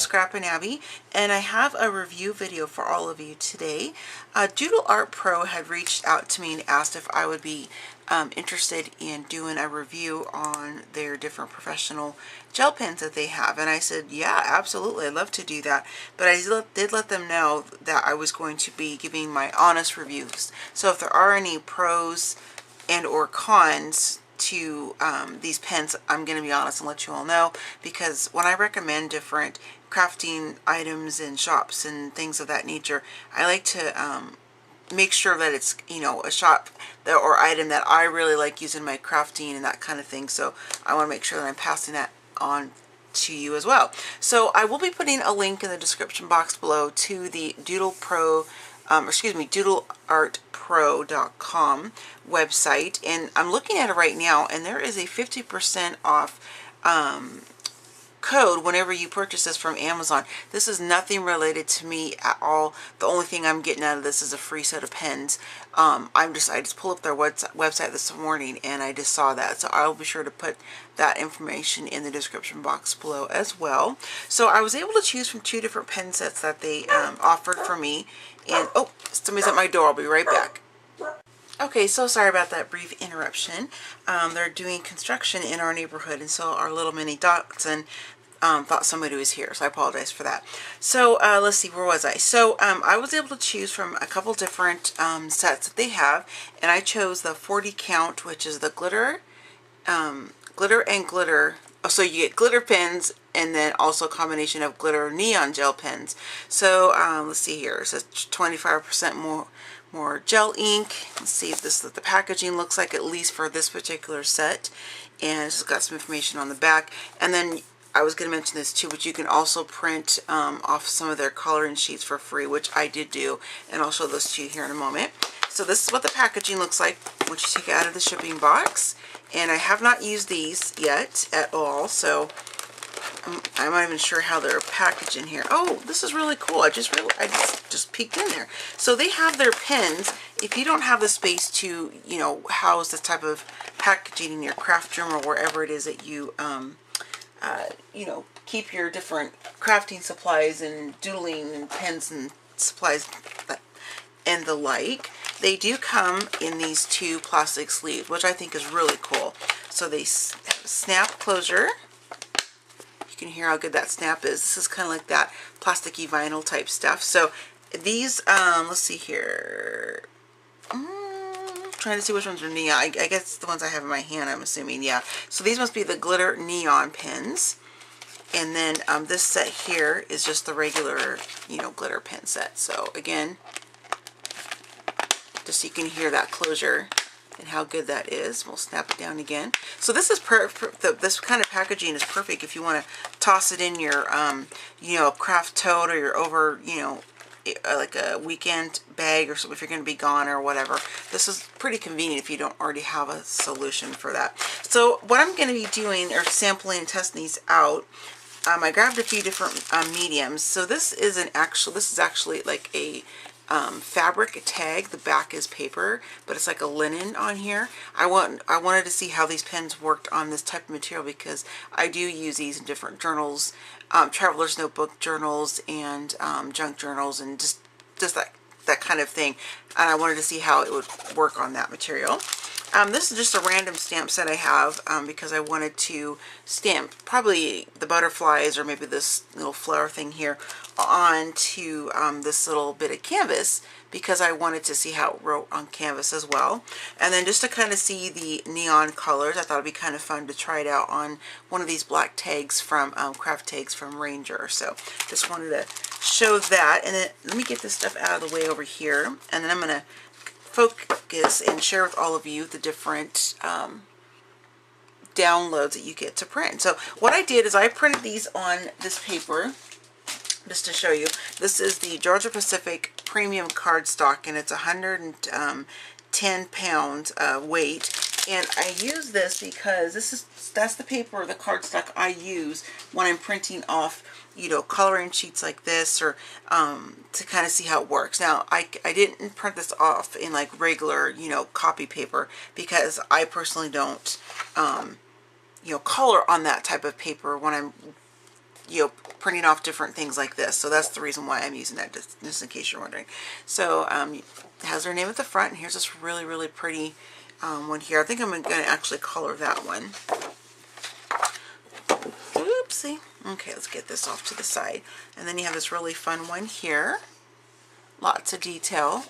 ScrappinAbby, and I have a review video for all of you today. Doodle Art Pro had reached out to me and asked if I would be interested in doing a review on their different professional gel pens that they have, and I said, yeah, absolutely, I'd love to do that. But I did let them know that I was going to be giving my honest reviews. So if there are any pros and or cons to these pens, I'm going to be honest and let you all know, because when I recommend different crafting items in shops and things of that nature, I like to make sure that it's, you know, a shop that, or item that I really like using my crafting and that kind of thing. So I want to make sure that I'm passing that on to you as well. So I will be putting a link in the description box below to the DoodleArtPro.com website, and I'm looking at it right now, and there is a 50% off code whenever you purchase this from Amazon. This is nothing related to me at all. The only thing I'm getting out of this is a free set of pens. I just pulled up their website this morning and I just saw that, so I'll be sure to put that information in the description box below as well. So I was able to choose from 2 different pen sets that they offered for me, and oh, somebody's at my door. I'll be right back. Okay, so sorry about that brief interruption. They're doing construction in our neighborhood, and so our little mini Dachshund thought somebody was here, so I apologize for that. So let's see, where was I? So I was able to choose from a couple different sets that they have, and I chose the 40 count, which is the glitter and glitter. Oh, so you get glitter pens and then also a combination of glitter neon gel pens. So let's see here. It says 25% more gel ink. Let's see if this is what the packaging looks like, at least for this particular set. And it's got some information on the back. And then I was going to mention this too, but you can also print off some of their coloring sheets for free, which I did do, and I'll show those to you here in a moment. So this is what the packaging looks like once you take it out of the shipping box. And I have not used these yet at all, so I'm not even sure how they're packaged in here. Oh, this is really cool. I just peeked in there. So they have their pens. If you don't have the space to, you know, house this type of packaging in your craft room or wherever it is that you, you know, keep your different crafting supplies and doodling and pens and supplies and the like, they do come in these 2 plastic sleeves, which I think is really cool. So they have a snap closure. You can hear how good that snap is. This is kind of like that plasticky vinyl type stuff. So these, let's see here. Trying to see which ones are neon. I guess the ones I have in my hand, I'm assuming, yeah. So these must be the glitter neon pens. And then this set here is just the regular, you know, glitter pen set. So again, just so you can hear that closure and how good that is. We'll snap it down again. So this is this kind of packaging is perfect if you want to toss it in your, you know, craft tote, or your over, you know, like a weekend bag or something if you're going to be gone or whatever. This is pretty convenient if you don't already have a solution for that. So what I'm going to be doing or sampling and testing these out, I grabbed a few different mediums. So this is actually like a fabric tag. The back is paper, but it's like a linen on here. I wanted to see how these pens worked on this type of material, because I do use these in different journals, traveler's notebook journals and junk journals, and just that kind of thing. And I wanted to see how it would work on that material. This is just a random stamp set I have because I wanted to stamp probably the butterflies or maybe this little flower thing here onto this little bit of canvas, because I wanted to see how it wrote on canvas as well. And then just to kind of see the neon colors, I thought it'd be kind of fun to try it out on one of these black tags from craft tags from Ranger. So just wanted to show that. And then let me get this stuff out of the way over here, and then I'm going to focus and share with all of you the different downloads that you get to print. So what I did is I printed these on this paper just to show you. This is the Georgia Pacific Premium Cardstock, and it's 110 pounds weight. And I use this because that's the paper, the cardstock I use when I'm printing off, you know, coloring sheets like this, or to kind of see how it works. Now, I didn't print this off in like regular, you know, copy paper, because I personally don't, you know, color on that type of paper when I'm you know, printing off different things like this. So that's the reason why I'm using that, just in case you're wondering. So it has their name at the front, and here's this really, really pretty one here. I think I'm going to actually color that one. Oopsie. Okay, let's get this off to the side. And then you have this really fun one here. Lots of detail.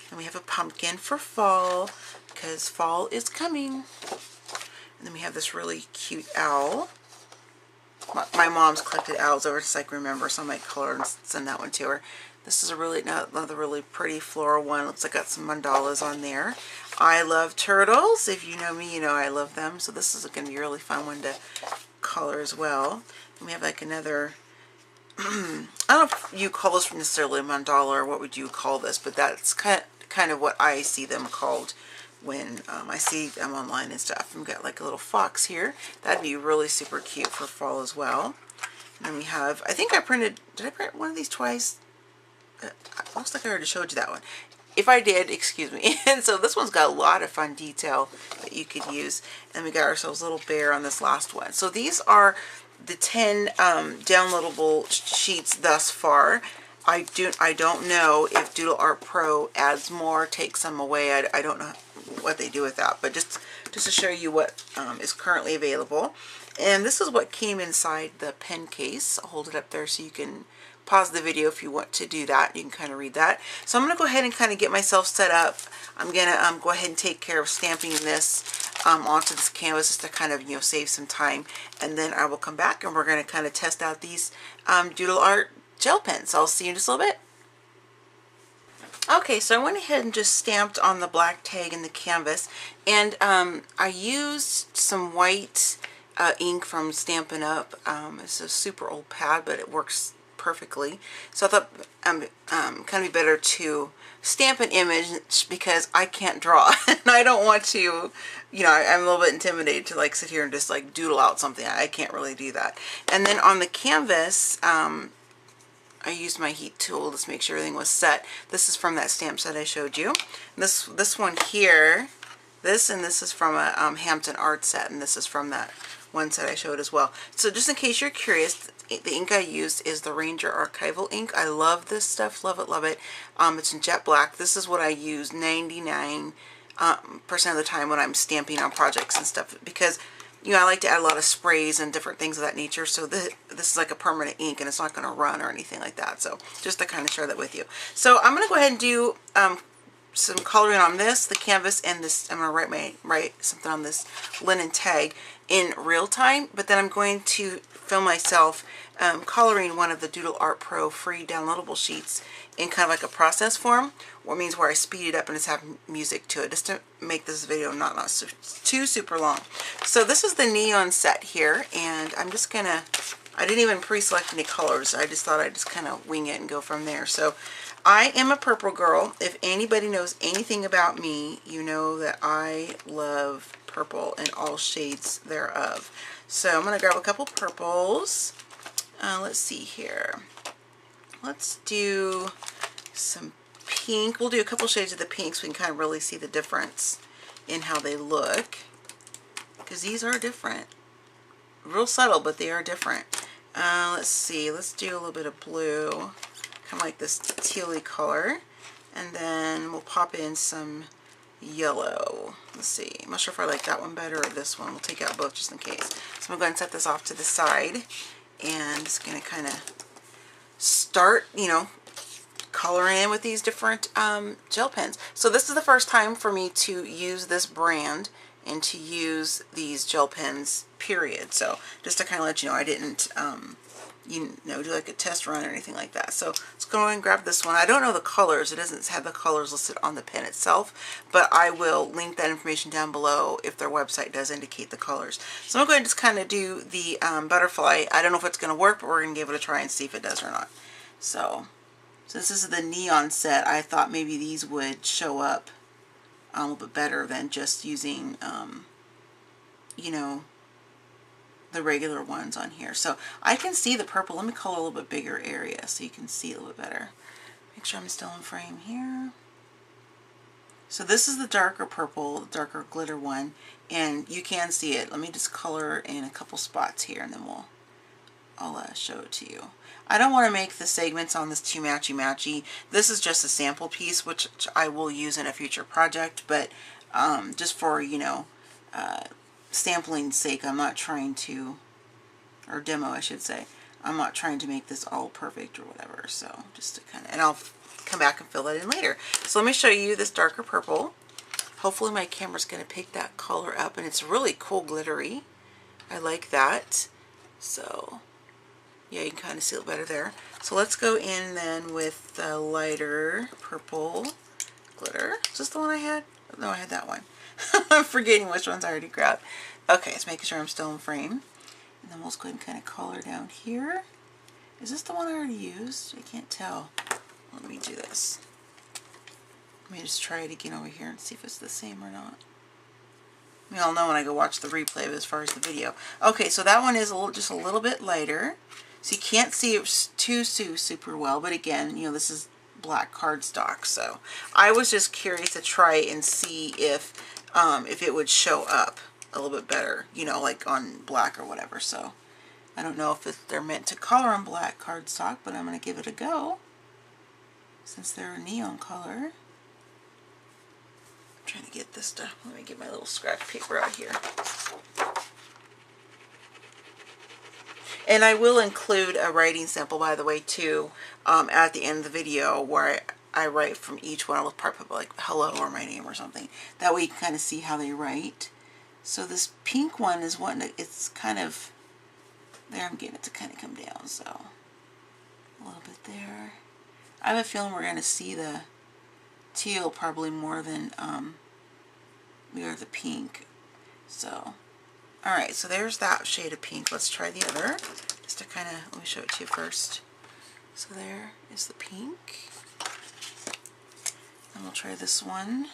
And we have a pumpkin for fall, because fall is coming. And then we have this really cute owl. My mom's collected owls over to like remember, so I might color and send that one to her. This is a really another really pretty floral one. Looks like got some mandalas on there. I love turtles. If you know me, you know I love them. So this is going to be a really fun one to color as well. And we have like another, I don't know if you call this necessarily a mandala or what would you call this, but that's kind of what I see them called when I see them online and stuff. We've got like a little fox here. That'd be really super cute for fall as well. And then we have, I think I printed, did I print one of these twice? Looks like I already showed you that one. If I did, excuse me. And so this one's got a lot of fun detail that you could use. And we got ourselves a little bear on this last one. So these are the 10 downloadable sheets thus far. I don't know if Doodle Art Pro adds more, takes some away. I don't know what they do with that, but just to show you what is currently available. And this is what came inside the pen case. I'll hold it up there so you can pause the video if you want to do that. You can kind of read that. So I'm going to go ahead and kind of get myself set up. I'm going to go ahead and take care of stamping this onto this canvas just to kind of, you know, save some time. And then I will come back and we're going to kind of test out these Doodle Art gel pens. So I'll see you in just a little bit. Okay, so I went ahead and just stamped on the black tag in the canvas, and I used some white ink from Stampin' Up. It's a super old pad, but it works perfectly. So I thought kind of be better to stamp an image because I can't draw and I don't want to, you know, I'm a little bit intimidated to like sit here and just like doodle out something. I can't really do that. And then on the canvas, I used my heat tool to make sure everything was set. This is from that stamp set I showed you. This one here, this is from a Hampton art set, and this is from that one set I showed as well. So just in case you're curious, the ink I used is the Ranger Archival ink. I love this stuff, love it, love it. It's in jet black. This is what I use 99% of the time when I'm stamping on projects and stuff, because you know, I like to add a lot of sprays and different things of that nature. So this is like a permanent ink and it's not going to run or anything like that. So just to kind of share that with you. So I'm going to go ahead and do some coloring on this, the canvas, and this. I'm going to write something on this linen tag in real time. But then I'm going to film myself coloring one of the Doodle Art Pro free downloadable sheets in kind of like a process form, which means where I speed it up and just have music to it, just to make this video not too super long. So this is the neon set here, and I'm just gonna, I didn't even pre-select any colors. I just thought I'd just kind of wing it and go from there. So I am a purple girl. If anybody knows anything about me, you know that I love purple and all shades thereof. So I'm gonna grab a couple purples. Let's see here. Let's do some pink. We'll do a couple shades of the pink so we can kind of really see the difference in how they look, because these are different. Real subtle, but they are different. Let's see. Let's do a little bit of blue, kind of like this tealy color, and then we'll pop in some yellow. Let's see. I'm not sure if I like that one better or this one. We'll take out both just in case. So I'm going to go ahead and set this off to the side, and just going to kind of start, you know, coloring in with these different gel pens. So this is the first time for me to use this brand and to use these gel pens, period. So just to kind of let you know, I didn't you know, do like a test run or anything like that. So let's go and grab this one. I don't know the colors. It doesn't have the colors listed on the pen itself, but I will link that information down below if their website does indicate the colors. So I'm going to just kind of do the butterfly. I don't know if it's going to work, but we're going to give it a try and see if it does or not. So since this is the neon set, I thought maybe these would show up a little bit better than just using, you know, the regular ones on here. So I can see the purple. Let me color a little bit bigger area so you can see a little bit better. Make sure I'm still in frame here. So this is the darker purple, the darker glitter one, and you can see it. Let me just color in a couple spots here, and then we'll I'll show it to you. I don't want to make the segments on this too matchy-matchy. This is just a sample piece, which I will use in a future project, but just for, you know, sampling's sake, I'm not trying to, or demo I should say, I'm not trying to make this all perfect or whatever, so just to kind of, and I'll come back and fill that in later. So let me show you this darker purple. Hopefully my camera's going to pick that color up, and it's really cool glittery. I like that. So yeah, you can kind of see it better there. So let's go in then with the lighter purple glitter. Is this the one I had? No, I had that one. I'm forgetting which ones I already grabbed. Okay, just making sure I'm still in frame. And then we'll just go ahead and kind of color down here. Is this the one I already used? I can't tell. Let me do this. Let me just try it again over here and see if it's the same or not. I mean, I'll know when I go watch the replay as far as the video. Okay, so that one is just a little bit lighter. So you can't see it too super well, but again, you know, this is black cardstock, so I was just curious to try and see if it would show up a little bit better, you know, like on black or whatever. So I don't know if they're meant to color on black cardstock, but I'm going to give it a go since they're a neon color. I'm trying to get this stuff. Let me get my little scratch paper out here. And I will include a writing sample, by the way, too, at the end of the video where I write from each one. I'll probably put like hello or my name or something. That way you can kind of see how they write. So this pink one is one that it's kind of, there I'm getting it to kind of come down, so a little bit there. I have a feeling we're going to see the teal probably more than we are the pink. So. Alright, so there's that shade of pink. Let's try the other, just to kind of, let me show it to you first. So there is the pink. And we'll try this one.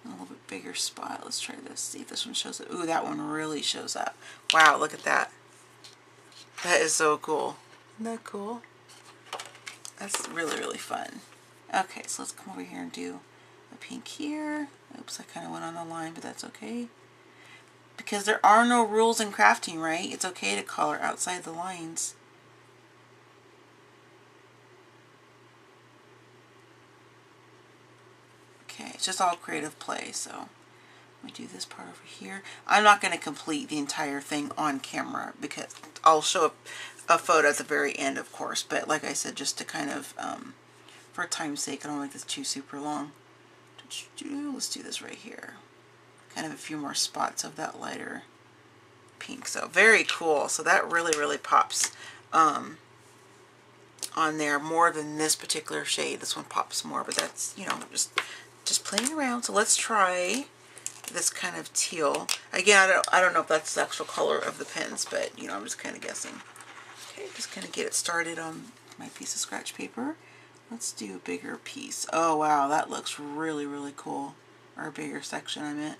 A little bit bigger spot. Let's try this, see if this one shows up. Ooh, that one really shows up. Wow, look at that. That is so cool. Isn't that cool? That's really, really fun. Okay, so let's come over here and do a pink here. Oops, I kind of went on the line, but that's okay. Because there are no rules in crafting, right? It's okay to color outside the lines. Okay, it's just all creative play, so let me do this part over here. I'm not going to complete the entire thing on camera because I'll show a photo at the very end, of course, but like I said, just to kind of, for time's sake, I don't make this too super long. Let's do this right here. Kind of a few more spots of that lighter pink. So very cool. So that really, really pops on there more than this particular shade. This one pops more, but that's, you know, just playing around. So let's try this kind of teal. Again, I don't know if that's the actual color of the pens, but, you know, I'm just kind of guessing. Okay, just kind of get it started on my piece of scratch paper. Let's do a bigger piece. Oh, wow, that looks really, really cool. Or a bigger section, I meant.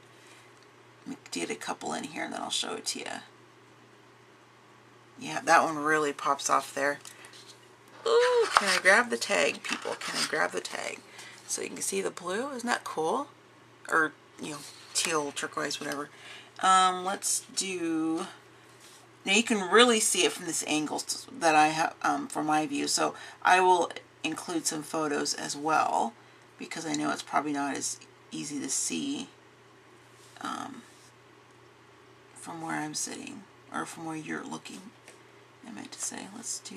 Let me get a couple in here and then I'll show it to you. Yeah, that one really pops off there. Ooh, can I grab the tag, people? Can I grab the tag? So you can see the blue. Isn't that cool? Or, you know, teal, turquoise, whatever. Let's do... Now you can really see it from this angle that I have from my view. So I will include some photos as well because I know it's probably not as easy to see from where I'm sitting, or from where you're looking, I meant to say. Let's do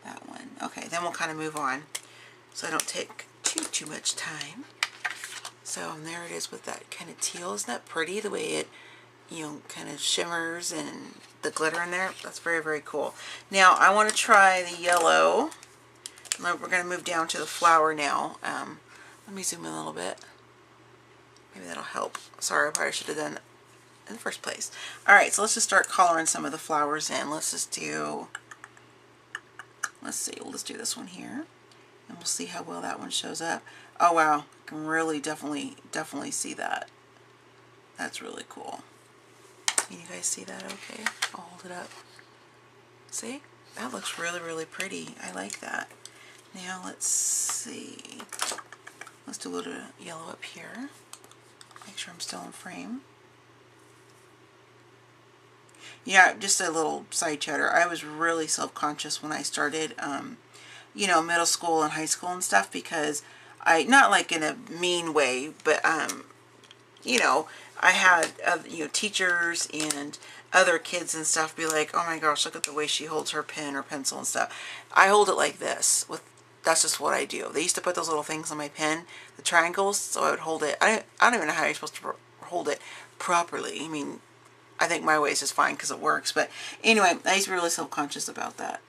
that one. Okay, then we'll kind of move on so I don't take too much time. So there it is with that kind of teal. Isn't that pretty, the way it, you know, kind of shimmers and the glitter in there? That's very, very cool. Now I want to try the yellow. We're going to move down to the flower now. Let me zoom in a little bit. Maybe that'll help. Sorry, I probably should have done it in the first place. Alright, so let's just start coloring some of the flowers in. Let's just do, let's see, we'll just do this one here. And we'll see how well that one shows up. Oh wow, I can really definitely see that. That's really cool. Can you guys see that okay? I'll hold it up. See? That looks really, really pretty. I like that. Now let's see. Let's do a little yellow up here. Make sure I'm still in frame. Yeah, just a little side chatter. I was really self-conscious when I started, you know, middle school and high school and stuff, because not like in a mean way, but, you know, I had, you know, teachers and other kids and stuff be like, oh my gosh, look at the way she holds her pen or pencil and stuff. I hold it like this. That's just what I do. They used to put those little things on my pen, the triangles, so I would hold it. I don't even know how you're supposed to hold it properly. I mean, I think my way is just fine because it works. But anyway, I used to be really self-conscious about that.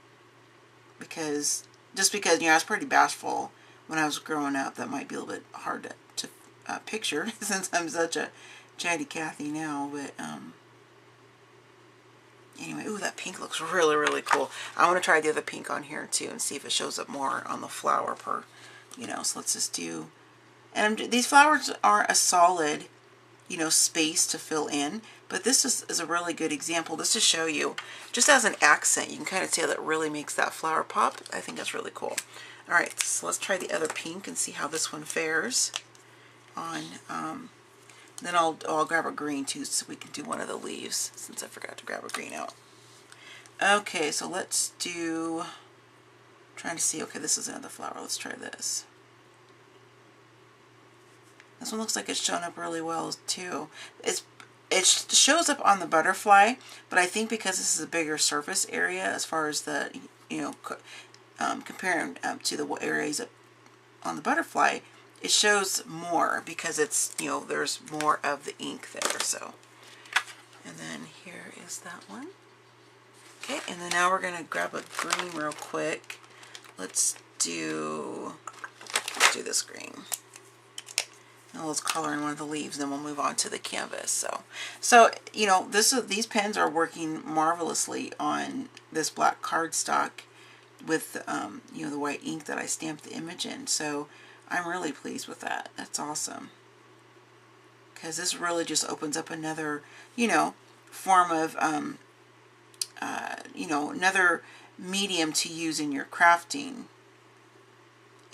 Because, you know, I was pretty bashful when I was growing up. That might be a little bit hard to picture since I'm such a chatty Cathy now. But, anyway, ooh, that pink looks really, really cool. I want to try the other pink on here too and see if it shows up more on the flower per, you know, so let's just do, and these flowers aren't a solid, you know, space to fill in, but this is a really good example just to show you, just as an accent. You can kind of see how that really makes that flower pop. I think that's really cool. All right, so let's try the other pink and see how this one fares on, then I'll grab a green too so we can do one of the leaves since I forgot to grab a green out. Okay, so let's do, trying to see, okay, this is another flower. Let's try this. This one looks like it's shown up really well too. It shows up on the butterfly, but I think because this is a bigger surface area as far as the, you know, comparing to the areas on the butterfly, it shows more because it's, you know, there's more of the ink there. So, and then here is that one. Okay, and then now we're going to grab a green real quick. Let's do this green. And let's color in one of the leaves, then we'll move on to the canvas. So you know, these pens are working marvelously on this black cardstock with you know, the white ink that I stamped the image in. So I'm really pleased with that. That's awesome. Because this really just opens up another, you know, form of, you know, another medium to use in your crafting.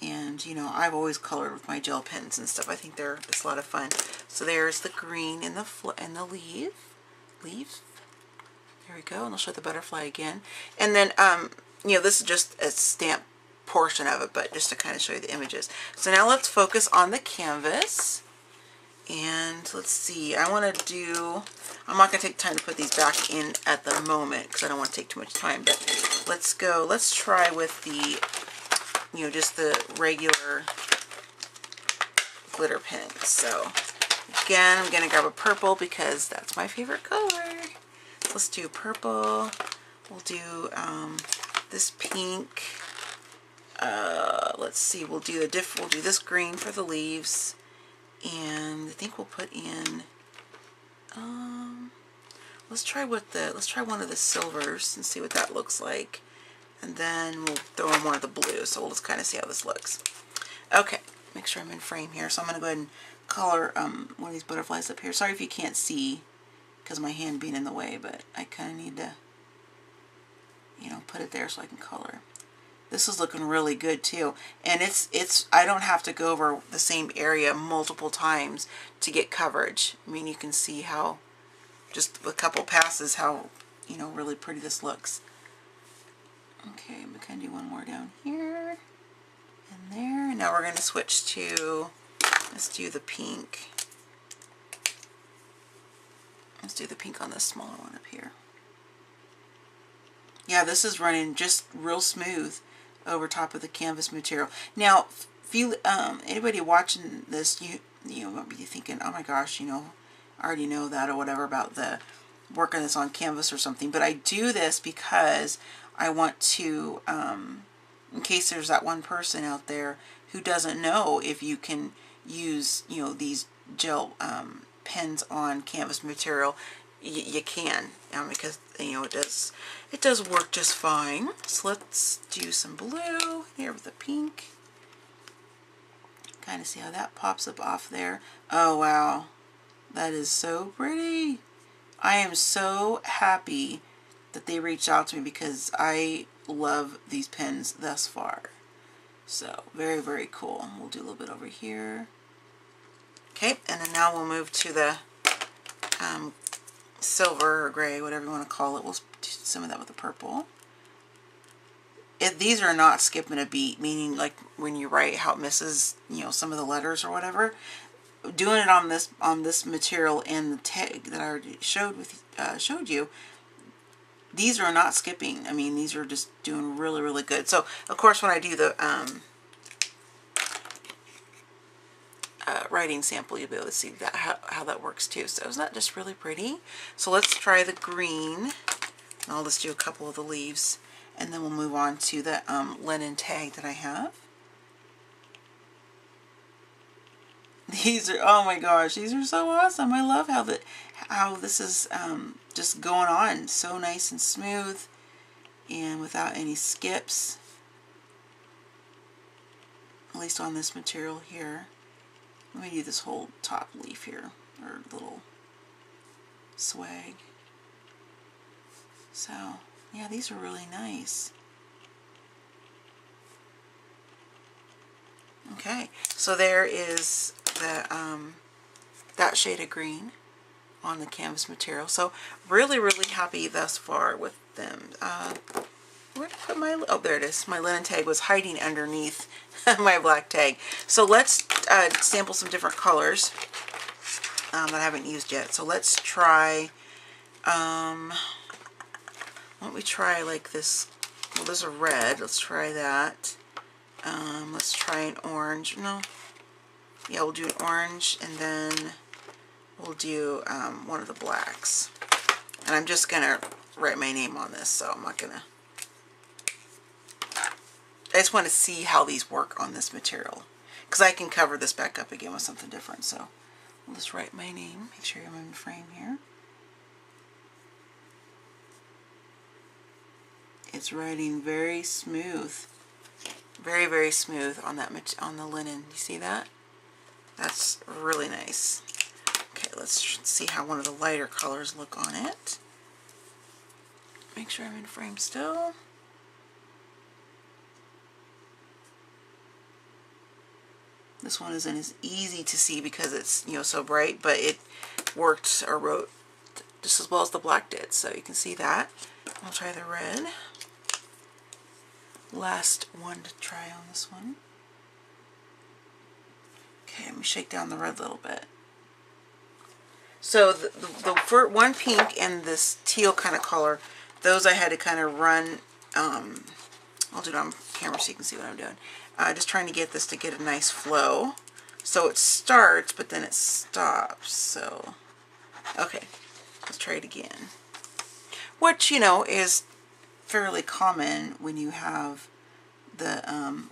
And, you know, I've always colored with my gel pens and stuff. I think it's a lot of fun. So there's the green in the leaf. There we go. And I'll show the butterfly again. And then, you know, this is just a stamp portion of it, but just to kind of show you the images. So now let's focus on the canvas. And let's see, I'm not going to take time to put these back in at the moment because I don't want to take too much time, but let's try with the, you know, just the regular glitter pens. So again, I'm going to grab a purple because that's my favorite color. Let's do purple. We'll do this pink. Let's see, we'll do this green for the leaves. And I think we'll put in, let's try one of the silvers and see what that looks like. And then we'll throw in one of the blues. So we'll just kind of see how this looks. Okay, make sure I'm in frame here. So I'm going to go ahead and color one of these butterflies up here. Sorry if you can't see because of my hand being in the way, but I kind of need to, you know, put it there so I can color. This is looking really good too. And I don't have to go over the same area multiple times to get coverage. I mean, you can see how, just a couple passes, how, you know, really pretty this looks. Okay, I'm going to do one more down here and there. Now we're going to switch to, let's do the pink. Let's do the pink on this smaller one up here. Yeah, this is running just real smooth over top of the canvas material. Now, if you, anybody watching this, you know, might be thinking, oh my gosh, you know, I already know that or whatever about the working this on canvas or something. But I do this because I want to, in case there's that one person out there who doesn't know if you can use, you know, these gel pens on canvas material. You can, because, you know, it does work just fine. So let's do some blue here with the pink. Kind of see how that pops up off there. Oh wow, that is so pretty. I am so happy that they reached out to me because I love these pens thus far. So very, very cool. We'll do a little bit over here. Okay, and then now we'll move to the silver or gray, whatever you want to call it. We'll do some of that with the purple. These are not skipping a beat, meaning like when you write how it misses, you know, some of the letters or whatever. Doing it on this material and the tag that I already showed you, these are not skipping. I mean, these are just doing really, really good. So of course when I do the writing sample, you'll be able to see that how that works too. So isn't that just really pretty? So let's try the green. And I'll just do a couple of the leaves, and then we'll move on to the linen tag that I have. These are, oh my gosh, these are so awesome. I love how this is just going on so nice and smooth and without any skips, at least on this material here. Let me do this whole top leaf here, or little swag. So yeah, these are really nice. Okay, so there is the that shade of green on the canvas material. So really, really happy thus far with them. Where did I put my, oh, there it is. My linen tag was hiding underneath my black tag. So let's sample some different colors that I haven't used yet. So let's try, why don't we try like this, well, there's a red. Let's try that. Let's try an orange. No. Yeah, we'll do an orange, and then we'll do one of the blacks. And I'm just going to write my name on this, so I'm not going to... I just want to see how these work on this material, because I can cover this back up again with something different. So I'll just write my name. Make sure I'm in frame here. It's writing very smooth. Very, very smooth on that, on the linen. You see that? That's really nice. Okay, let's see how one of the lighter colors look on it. Make sure I'm in frame still. This one isn't as easy to see because it's, you know, so bright, but it worked or wrote just as well as the black did, so you can see that. I'll try the red. Last one to try on this one. Okay, let me shake down the red a little bit. So the one pink and this teal kind of color, those I had to kind of run, I'll do it on camera so you can see what I'm doing. Just trying to get this to get a nice flow. So it starts, but then it stops. So, okay, let's try it again. Which, you know, is fairly common when you have the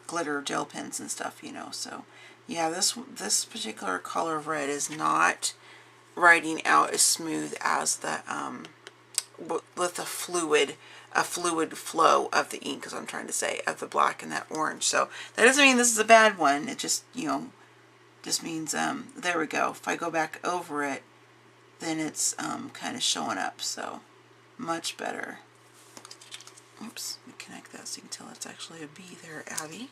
glitter gel pens and stuff, you know. So, yeah, this particular color of red is not writing out as smooth as the with a fluid flow of the ink, as I'm trying to say, of the black and that orange. So that doesn't mean this is a bad one. It just, you know, just means, there we go. If I go back over it, then it's kind of showing up. So much better. Oops, let me connect that so you can tell it's actually a B there, Abby.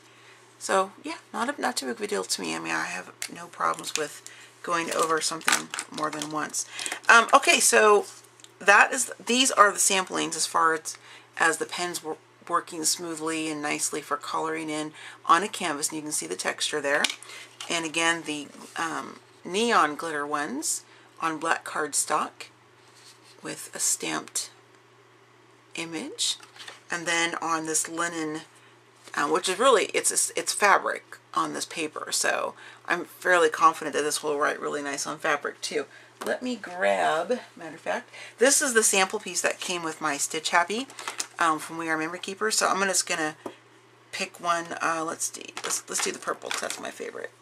So yeah, not too big of a deal to me. I mean, I have no problems with going over something more than once. Okay, so these are the samplings as far as the pens were working smoothly and nicely for coloring in on a canvas, and you can see the texture there. And again, the neon glitter ones on black cardstock with a stamped image, and then on this linen, which is really, it's fabric on this paper, so I'm fairly confident that this will write really nice on fabric too. Let me grab, matter of fact, this is the sample piece that came with my Stitch Happy from We Are Memory Keepers. So I'm just gonna pick one. Let's do the purple because that's my favorite,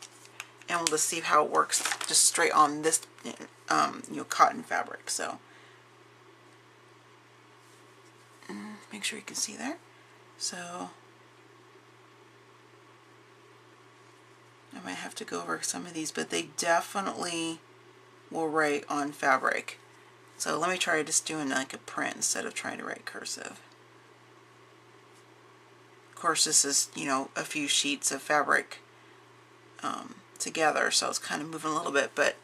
and we'll just see how it works just straight on this you know, cotton fabric. So make sure you can see there. So I might have to go over some of these, but they definitely will write on fabric. So let me try just doing like a print instead of trying to write cursive. Of course, this is, you know, a few sheets of fabric together, so it's kind of moving a little bit, but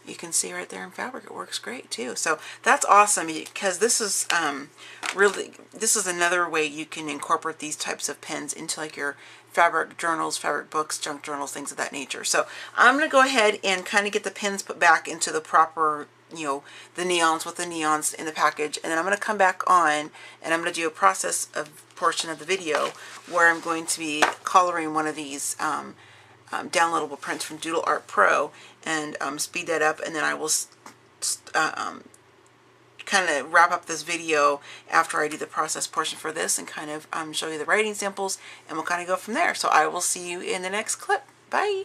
you can see right there in fabric, it works great too. So that's awesome, because this is really, this is another way you can incorporate these types of pens into like your fabric journals, fabric books, junk journals, things of that nature. So I'm going to go ahead and kind of get the pens put back into the proper, you know, the neons with the neons in the package, and then I'm going to come back on and I'm going to do a process of portion of the video where I'm going to be coloring one of these downloadable prints from Doodle Art Pro, and speed that up, and then I will kind of wrap up this video after I do the process portion for this and kind of show you the writing samples, and we'll kind of go from there. So I will see you in the next clip. Bye!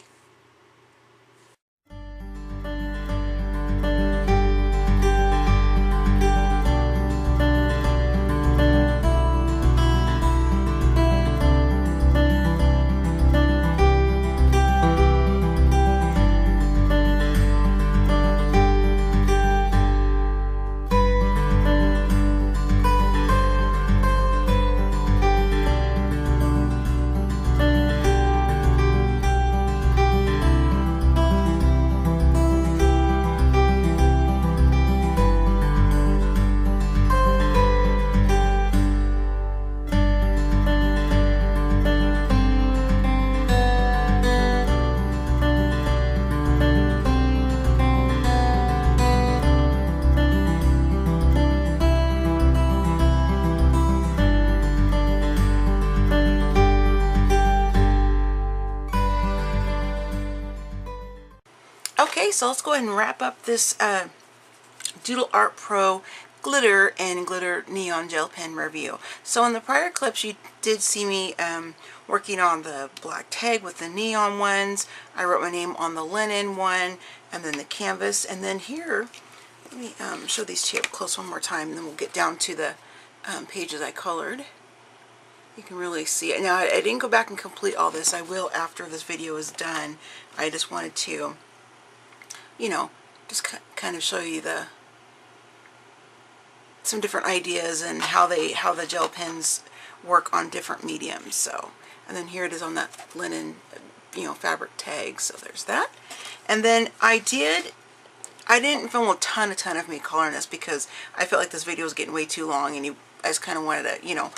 Okay, so let's go ahead and wrap up this Doodle Art Pro glitter and glitter neon gel pen review. So in the prior clips you did see me working on the black tag with the neon ones. I wrote my name on the linen one, and then the canvas, and then here, let me show these to you up close one more time, and then we'll get down to the pages I colored. You can really see it. Now I didn't go back and complete all this. I will after this video is done. I just wanted to, you know, just kind of show you some different ideas and how the gel pens work on different mediums. So, and then here it is on that linen, you know, fabric tag. So there's that. And then I didn't film a ton of me coloring this because I felt like this video was getting way too long, and I just kind of wanted to, you know,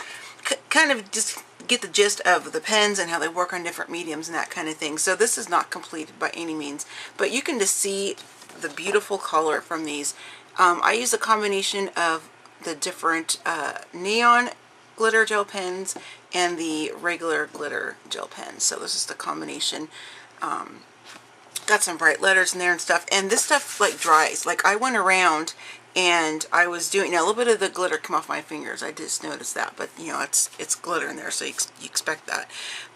kind of just get the gist of the pens and how they work on different mediums and that kind of thing. So this is not completed by any means, but you can just see the beautiful color from these. I use a combination of the different neon glitter gel pens and the regular glitter gel pens. So this is the combination. Got some bright letters in there and stuff, and this stuff like dries. Like I went around and I was doing, now a little bit of the glitter come off my fingers. I just noticed that, but you know, it's glitter in there, so you expect that.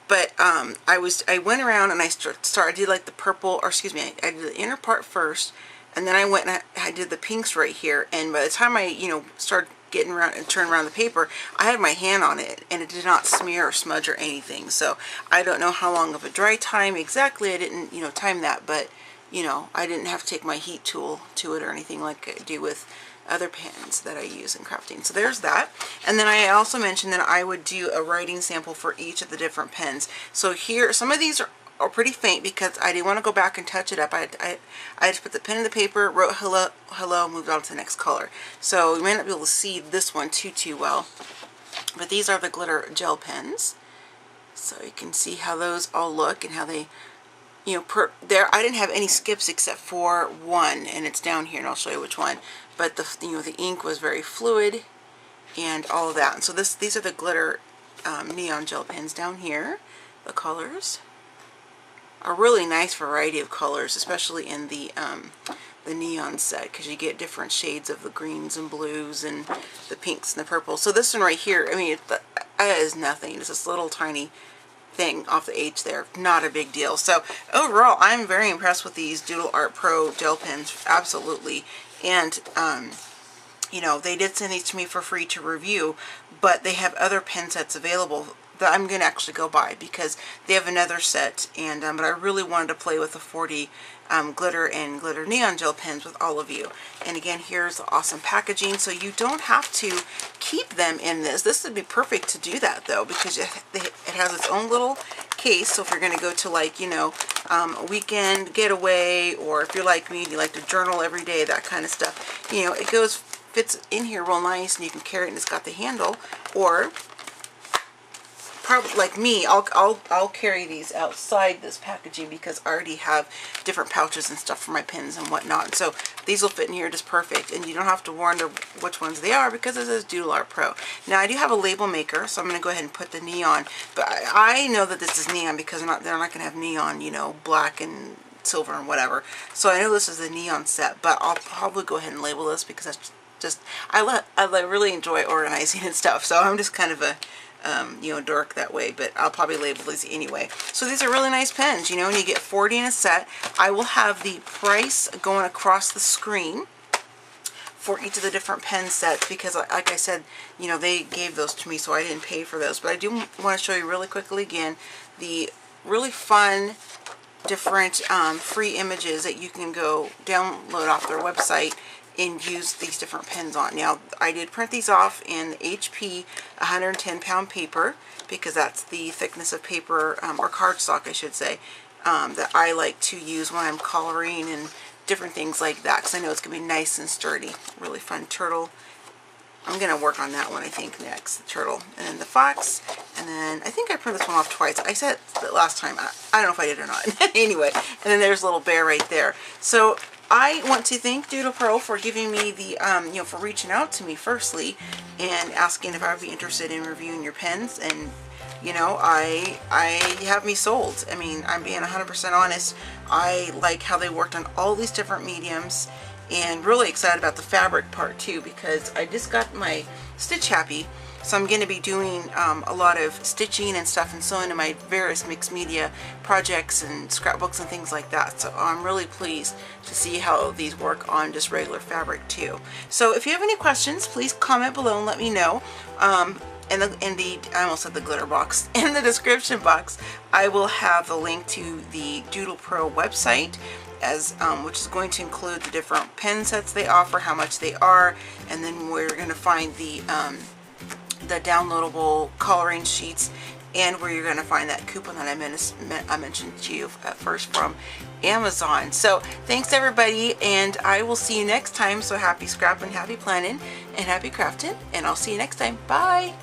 But I went around and I did like the purple, or excuse me, I did the inner part first, and then I went and I did the pinks right here. And by the time I, you know, started getting around and turn around the paper, I had my hand on it and it did not smear or smudge or anything. So I don't know how long of a dry time exactly. I didn't, you know, time that, but you know, I didn't have to take my heat tool to it or anything like I do with other pens that I use in crafting. So there's that. And then I also mentioned that I would do a writing sample for each of the different pens. So here, some of these are pretty faint because I didn't want to go back and touch it up. I just put the pen in the paper, wrote hello, moved on to the next color. So you may not be able to see this one too well, but these are the glitter gel pens. So you can see how those all look and how they, you know, there I didn't have any skips except for one, and it's down here, and I'll show you which one. But the, you know, the ink was very fluid and all of that. And so these are the glitter neon gel pens down here. The colors are really nice variety of colors, especially in the neon set, because you get different shades of the greens and blues and the pinks and the purples. So this one right here, I mean, that is nothing. It's this little tiny thing off the H there, not a big deal. So overall, I'm very impressed with these Doodle Art Pro gel pens, absolutely. And you know, they did send these to me for free to review, but they have other pen sets available that I'm going to actually go buy because they have another set. And but I really wanted to play with the 40 glitter and glitter neon gel pens with all of you. And again, here's the awesome packaging, so you don't have to keep them in this. This would be perfect to do that though, because it has its own little case. So if you're going to go to, like, you know, a weekend getaway, or if you're like me and you like to journal every day, that kind of stuff. You know, it fits in here real nice, and you can carry it, and it's got the handle. Or probably like me, I'll carry these outside this packaging because I already have different pouches and stuff for my pins and whatnot. So these will fit in here just perfect, and you don't have to wonder which ones they are because it says Doodle Art Pro. Now I do have a label maker, so I'm going to go ahead and put the neon. But I know that this is neon because they're not going to have neon, you know, black and silver and whatever. So I know this is the neon set, but I'll probably go ahead and label this because that's just I really enjoy organizing and stuff. So I'm just kind of a you know, dork that way, but I'll probably label these anyway. So these are really nice pens, you know, and you get 40 in a set. I will have the price going across the screen for each of the different pen sets because, like I said, you know, they gave those to me, so I didn't pay for those. But I do want to show you really quickly again the really fun different free images that you can go download off their website and use these different pens on. Now, I did print these off in HP 110-pound paper because that's the thickness of paper, or cardstock I should say, that I like to use when I'm coloring and different things like that, because I know it's going to be nice and sturdy. Really fun turtle. I'm going to work on that one, I think, next. The turtle. And then the fox. And then I think I printed this one off twice. I said that last time. I don't know if I did or not. Anyway, and then there's a little bear right there. So I want to thank Doodle Pro for giving me the, you know, for reaching out to me firstly and asking if I would be interested in reviewing your pens. And, you know, I have me sold. I mean, I'm being 100% honest. I like how they worked on all these different mediums, and really excited about the fabric part too, because I just got my stitch happy. So I'm going to be doing a lot of stitching and stuff and sewing in my various mixed media projects and scrapbooks and things like that. So I'm really pleased to see how these work on just regular fabric too. So if you have any questions, please comment below and let me know. I almost said the glitter box. In the description box, I will have the link to the Doodle Pro website, which is going to include the different pen sets they offer, how much they are, and then we're going to find the downloadable coloring sheets, and where you're going to find that coupon that I mentioned to you at first from Amazon. So thanks everybody, and I will see you next time. So happy scrapping, happy planning, and happy crafting, and I'll see you next time. Bye!